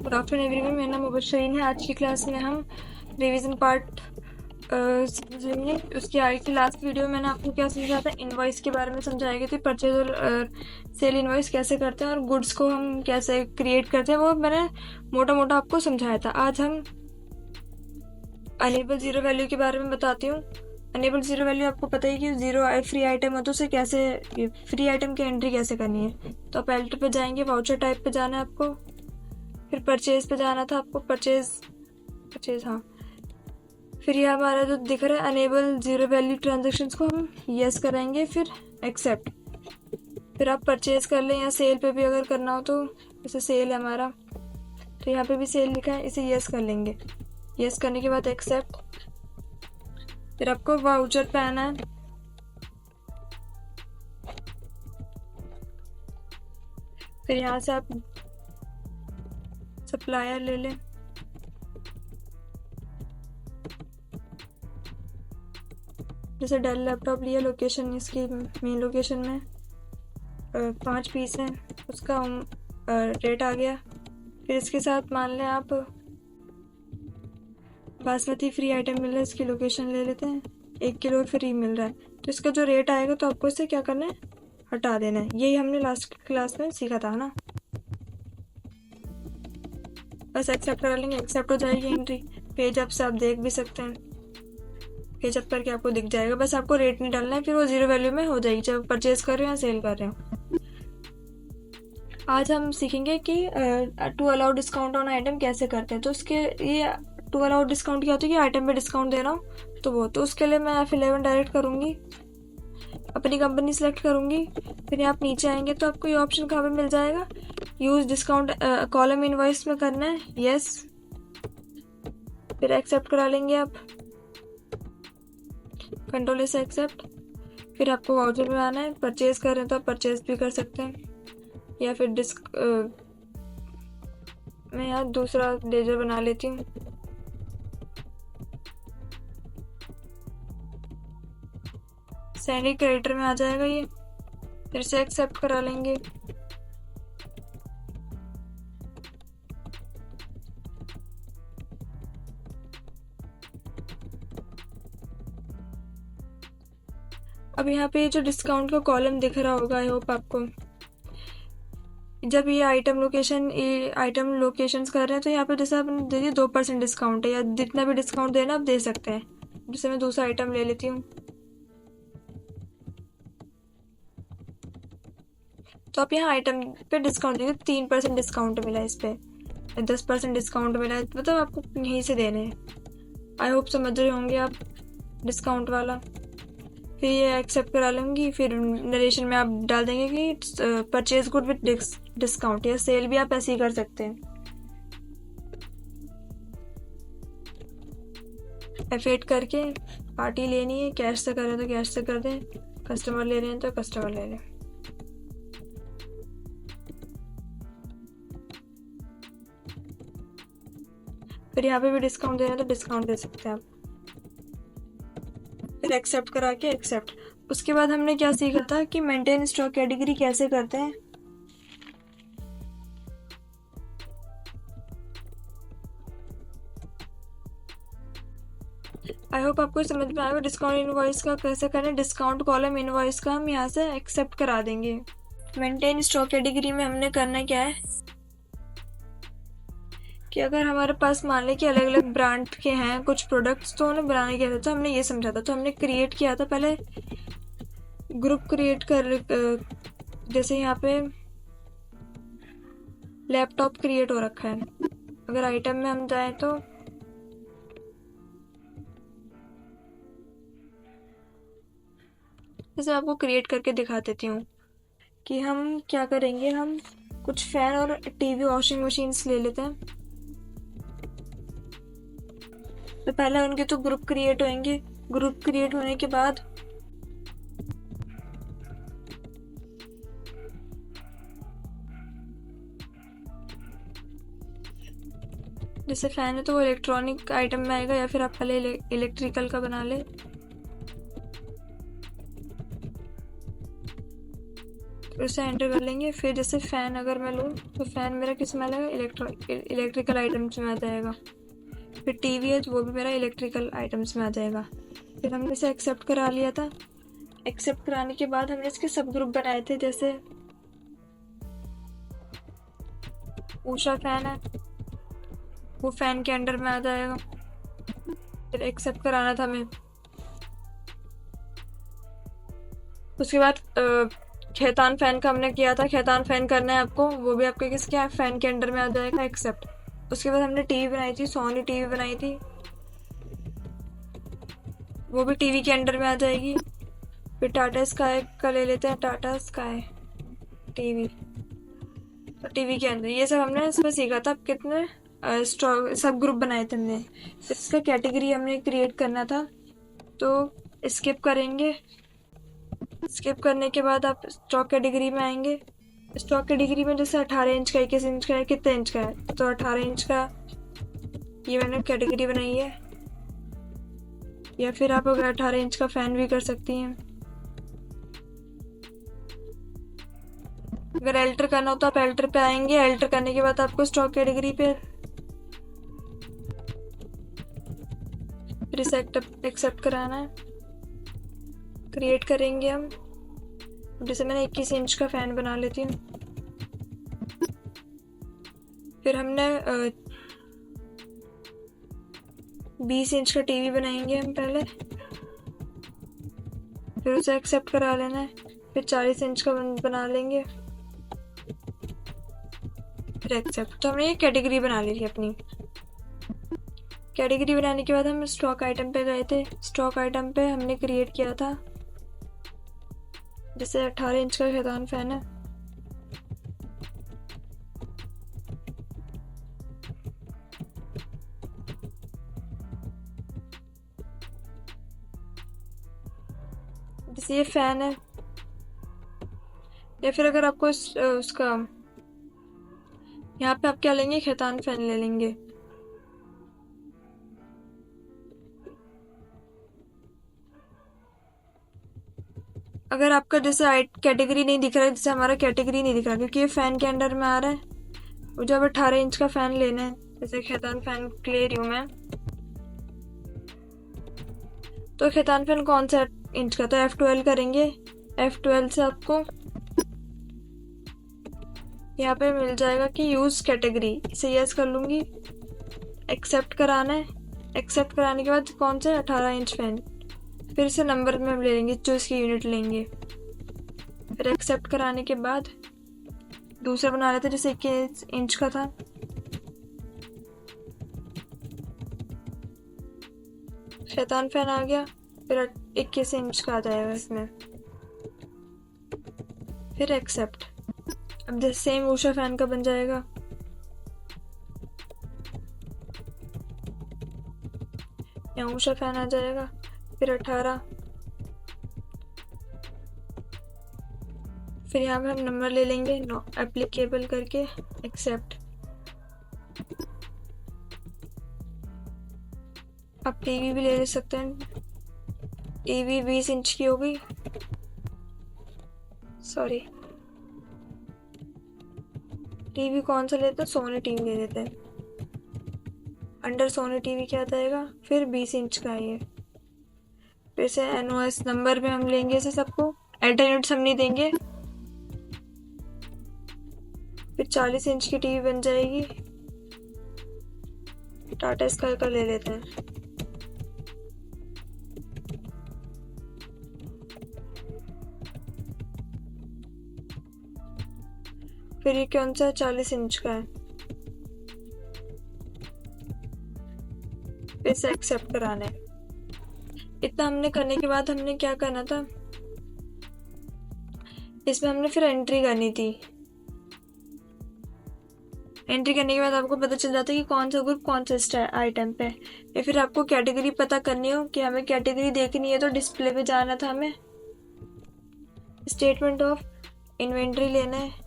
Good afternoon everyone, मेरा नाम मुबशरीन है। आज की क्लास में हम रिवीजन पार्ट समझेंगे। उसकी आगे की लास्ट वीडियो में मैंने आपको क्या समझाया था, इनवॉइस के बारे में समझाई गई थी। परचेज और सेल इनवॉइस कैसे करते हैं और गुड्स को हम कैसे क्रिएट करते हैं, वो मैंने मोटा मोटा आपको समझाया था। आज हम अनेबल जीरो वैल्यू के बारे में बताती हूँ। अनेबल जीरो वैल्यू आपको पता ही कि जीरो फ्री आइटम हो तो उसे कैसे फ्री आइटम की एंट्री कैसे करनी है। तो आप एल्टर पे जाएंगे, वाउचर टाइप पे जाना है आपको, फिर परचेज पे जाना था आपको, परचेज हाँ। फिर ये हमारा जो दिख रहा है अनेबल जीरो वैल्यू ट्रांजेक्शन्स को हम यस कराएंगे, फिर एक्सेप्ट। फिर आप परचेज कर लें या सेल पे भी अगर करना हो तो, जैसे सेल है हमारा तो यहाँ पे भी सेल लिखा है, इसे यस कर लेंगे। यस करने के बाद एक्सेप्ट। फिर आपको वाउचर पे आना है, फिर यहाँ से आप सप्लायर ले लें। जैसे डेल लैपटॉप लिया, लोकेशन इसकी मेन लोकेशन में 5 पीस हैं, उसका रेट आ गया। फिर इसके साथ मान लें आप बासमती फ्री आइटम मिल रहा है, इसकी लोकेशन ले लेते हैं, 1 किलो फ्री मिल रहा है, तो इसका जो रेट आएगा तो आपको इसे क्या करना है, हटा देना है। यही हमने लास्ट क्लास में सीखा था ना। बस एक्सेप्ट करा लेंगे, एक्सेप्ट हो जाएगी एंट्री। पेज अप से आप देख भी सकते हैं, पेज अप करके आपको दिख जाएगा। बस आपको रेट नहीं डालना है, फिर वो जीरो वैल्यू में हो जाएगी, चाहे परचेज कर रहे हो या सेल कर रहे हो। आज हम सीखेंगे कि to allow discount on item कैसे करते हैं। तो उसके ये टू अलाउ डिस्काउंट क्या होता है कि आइटम पे डिस्काउंट दे रहा हूँ, तो वो तो उसके लिए मैं F11 डायरेक्ट करूँगी, अपनी कंपनी सेलेक्ट करूँगी। फिर आप नीचे आएंगे तो आपको ये ऑप्शन कहाँ पे मिल जाएगा, यूज डिस्काउंट कॉलम इनवॉइस में करना है, यस। फिर एक्सेप्ट करा लेंगे आप, कंट्रोल से एक्सेप्ट। फिर आपको वाउचर में आना है, परचेज कर रहे हैं तो आप परचेज भी कर सकते हैं, या फिर मैं यहाँ दूसरा लेजर बना लेती हूँ। सैलरी क्रेडिटर में आ जाएगा ये, फिर से एक्सेप्ट करा लेंगे। अब यहाँ पे जो डिस्काउंट का कॉलम दिख रहा होगा, आई होप आपको, जब ये आइटम लोकेशंस कर रहे हैं तो यहाँ पे जैसे आपने दे दिए 2% डिस्काउंट है, या जितना भी डिस्काउंट देना आप दे सकते हैं। जैसे मैं दूसरा आइटम ले लेती हूँ, तो आप यहाँ आइटम पे डिस्काउंट देखिए, 3% डिस्काउंट मिला, इस पे 10% डिस्काउंट मिला, मतलब आपको यहीं से देने हैं। आई होप समझ रहे होंगे आप डिस्काउंट वाला। फिर ये एक्सेप्ट करा लूँगी, फिर नरेशन में आप डाल देंगे कि परचेज गुड विद डिस्काउंट, या सेल भी आप ऐसे ही कर सकते हैं। F8 करके पार्टी लेनी है, कैश से करें तो कैश से कर दें, कस्टमर ले रहे हैं तो कस्टमर ले लें। फिर यहाँ पे भी डिस्काउंट देना है तो डिस्काउंट दे सकते हैं आप। फिर एक्सेप्ट करा के एक्सेप्ट। उसके बाद हमने क्या सीखा था कि मेंटेन स्टॉक कैटेगरी कैसे करते हैं। आई होप आपको समझ में आएगा। डिस्काउंट इनवॉइस का कैसे करें, डिस्काउंट कॉलम इनवॉइस का हम यहाँ से एक्सेप्ट करा देंगे। मेंटेन स्टॉक कैटेगरी में हमने करना क्या है कि अगर हमारे पास मान लें कि अलग अलग ब्रांड के हैं कुछ प्रोडक्ट्स, तो उन्हें बनाने के लिए तो हमने ये समझा था, तो हमने क्रिएट किया था पहले ग्रुप क्रिएट कर, जैसे यहाँ पे लैपटॉप क्रिएट हो रखा है। अगर आइटम में हम जाएं तो जैसे आपको क्रिएट करके दिखा देती हूँ कि हम क्या करेंगे। हम कुछ फैन और टीवी वॉशिंग मशीन्स ले लेते हैं, तो पहले उनके तो ग्रुप क्रिएट होंगे। ग्रुप क्रिएट होने के बाद जैसे फैन है तो वो इलेक्ट्रॉनिक आइटम में आएगा, या फिर आप पहले इलेक्ट्रिकल का बना ले। उसे एंटर कर लेंगे। फिर जैसे फ़ैन अगर मैं लूँ तो फ़ैन मेरा किस में आ जाएगा, इलेक्ट्रिकल आइटम्स में आ जाएगा। फिर टीवी है तो वो भी मेरा इलेक्ट्रिकल आइटम्स में आ जाएगा। फिर हमने इसे एक्सेप्ट करा लिया था। एक्सेप्ट कराने के बाद हमने इसके सब ग्रुप बनाए थे, जैसे ऊषा फ़ैन है, वो फ़ैन के अंडर में आ जाएगा। फिर एक्सेप्ट कराना था हमें। उसके बाद खेतान फ़ैन का हमने किया था, खेतान फ़ैन करना है आपको, वो भी आपके किसके फ़ैन के अंडर में आ जाएगा, एक्सेप्ट। उसके बाद हमने टीवी बनाई थी, सोनी टीवी बनाई थी, वो भी टीवी के अंडर में आ जाएगी। फिर टाटा स्काई का ले लेते हैं, टाटा स्काई टीवी, तो टीवी के अंदर ये सब हमने इसमें सीखा था। कितने सब ग्रुप बनाए थे हमने। इसका कैटेगरी हमने क्रिएट करना था, तो स्किप करेंगे। स्किप करने के बाद आप स्टॉक कैटेगरी में आएंगे। स्टॉक कैटेगरी में जैसे 18 इंच का, 21 इंच का है, कितने इंच का है, तो 18 इंच का ये मैंने कैटेगरी बनाई है। या फिर आप अगर 18 इंच का फ़ैन भी कर सकती हैं। अगर एल्टर करना हो तो आप एल्टर पे आएंगे। एल्टर करने के बाद आपको स्टॉक कैटेगरी पे फिर एक्सेप्ट कराना है। क्रिएट करेंगे हम, जैसे मैंने 21 इंच का फ़ैन बना लेती हूँ। फिर हमने 20 इंच का टीवी बनाएंगे हम पहले, फिर उसे एक्सेप्ट करा लेना है। फिर 40 इंच का बना लेंगे, फिर एक्सेप्ट। तो हमने ये कैटेगरी बना ली थी अपनी। कैटेगरी बनाने के बाद हम स्टॉक आइटम पे गए थे। स्टॉक आइटम पे हमने क्रिएट किया था, जैसे 18 इंच का खेतान फ़ैन है, जैसे ये फ़ैन है। या फिर अगर आपको उसका यहाँ पे आप क्या लेंगे, खेतान फ़ैन ले लेंगे। अगर आपका जैसे कैटेगरी नहीं दिख रहा है, जैसे हमारा कैटेगरी नहीं दिख रहा क्योंकि ये फ़ैन के अंडर में आ रहा है, मुझे अब 18 इंच का फ़ैन लेना है, जैसे खेतान फ़ैन ले रही हूँ मैं। तो खेतान फ़ैन कौन सा इंच का, तो F12 करेंगे। F12 से आपको यहाँ पे मिल जाएगा कि यूज़ कैटेगरी, इसे यस कर लूँगी। एक्सेप्ट कराना है। एक्सेप्ट कराने के बाद कौन सा 18 इंच फ़ैन, फिर इसे नंबर में ले लेंगे जो इसकी यूनिट लेंगे। फिर एक्सेप्ट कराने के बाद दूसरा बना लेते जैसे 21 इंच का था। शैतान फ़ैन आ गया, फिर 21 इंच का आ जाएगा इसमें, फिर एक्सेप्ट। अब जैसे सेम ऊषा फ़ैन का बन जाएगा। यहाँ ऊषा फ़ैन आ जाएगा, फिर 18, फिर यहाँ पे हम नंबर ले लेंगे, नो एप्लीकेबल करके एक्सेप्ट। आप टीवी भी ले सकते हैं। टीवी 20 इंच की होगी, सॉरी टीवी कौन सा लेते हैं, सोनी टीवी ले लेते हैं। अंडर सोनी टीवी क्या जाएगा, फिर 20 इंच का है ये। फिर से NOS नंबर में हम लेंगे इसे सबको, एंटर यूनिट्स हम नहीं देंगे। फिर 40 इंच की टीवी बन जाएगी। टाटा स्काई का ले लेते हैं। फिर ये कौन सा 40 इंच का है, फिर से एक्सेप्ट कराना है। इतना हमने करने के बाद हमने क्या करना था, इसमें हमने फिर एंट्री करनी थी। एंट्री करने के बाद आपको पता चल जाता है कि कौन सा ग्रुप कौन सा आइटम पे। या फिर आपको कैटेगरी पता करनी हो कि हमें कैटेगरी देखनी है, तो डिस्प्ले पे जाना था हमें, स्टेटमेंट ऑफ इन्वेंट्री लेना है।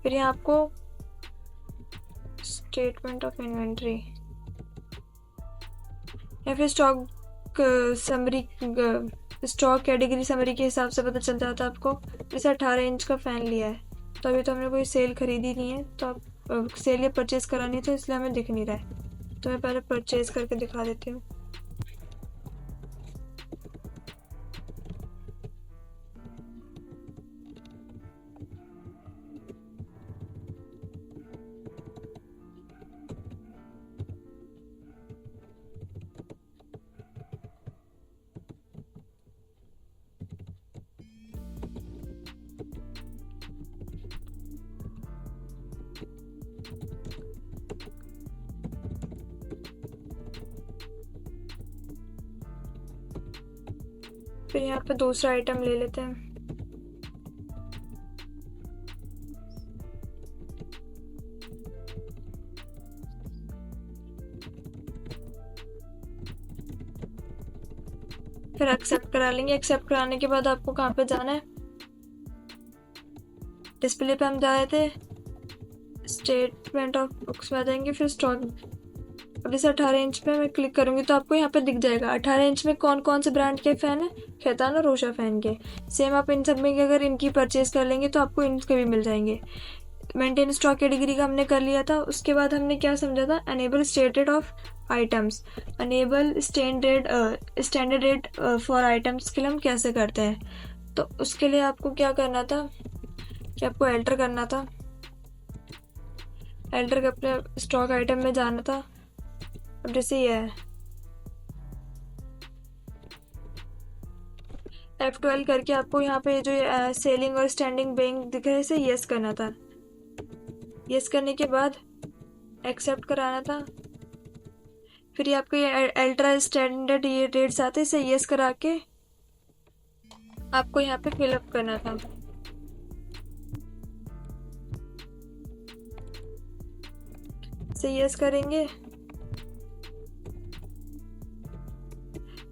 फिर यहाँ आपको स्टेटमेंट ऑफ इन्वेंट्री या फिर stock summary stock category summary के हिसाब से पता चल जाता है आपको। जैसे 18 इंच का फ़ैन लिया है, तो अभी तो हमने कोई सेल खरीदी नहीं है, तो आप सेल या परचेज करानी है, तो इसलिए हमें दिख नहीं रहा है। तो मैं पहले परचेज करके दिखा देती हूँ। फिर यहाँ पे दूसरा आइटम ले लेते हैं। फिर एक्सेप्ट करा लेंगे। एक्सेप्ट कराने के बाद आपको कहाँ पे जाना है, डिस्प्ले पे हम जा रहे थे, स्टेटमेंट ऑफ बुक्स में आ जाएंगे, फिर स्टॉक। अब जैसे 18 इंच पे मैं क्लिक करूंगी तो आपको यहाँ पे दिख जाएगा 18 इंच में कौन कौन से ब्रांड के फ़ैन है, खैतान और रोशा फ़ैन के। सेम आप इन सब में अगर इनकी परचेज कर लेंगे तो आपको इनके भी मिल जाएंगे। मेंटेन स्टॉक कैटेगरी का हमने कर लिया था। उसके बाद हमने क्या समझा था, enable statement of items, enable standard rate for items के लिए हम कैसे करते हैं। तो उसके लिए आपको क्या करना था कि आपको एल्टर करना था, एल्टर के अपने स्टॉक आइटम में जाना था। अब जैसे ये है F12 करके आपको यहाँ पे जो सेलिंग और स्टैंडिंग बैंक दिख रहा है इसे यस करना था। यस करने के बाद एक्सेप्ट कराना था। फिर ये आपको ये अल्ट्रा स्टैंडर्ड ये रेट्स आते हैं, इसे यस करा के आपको यहाँ पे फिलअप करना था। इसे यस करेंगे।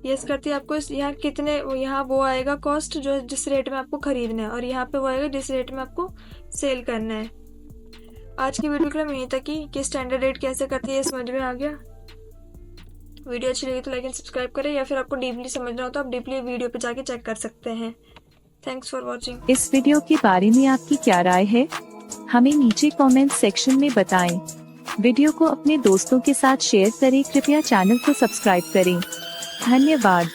यस करते आपको यहाँ कितने, यहाँ वो आएगा कॉस्ट जो जिस रेट में आपको खरीदना है, और यहाँ पे वो आएगा जिस रेट में आपको सेल करना है। आज की वीडियो के लिए यहीं तक ही कि स्टैंडर्ड रेट कैसे करती है समझ में आ गया। वीडियो अच्छी लगी तो लाइक एंड सब्सक्राइब करें, या फिर आपको डीपली समझना हो तो आप डीपली वीडियो पे जाके चेक कर सकते हैं। Thanks for watching. इस वीडियो के बारे में आपकी क्या राय है, हमें नीचे कमेंट सेक्शन में बताएं। वीडियो को अपने दोस्तों के साथ शेयर करें। कृपया चैनल को सब्सक्राइब करें। धन्यवाद।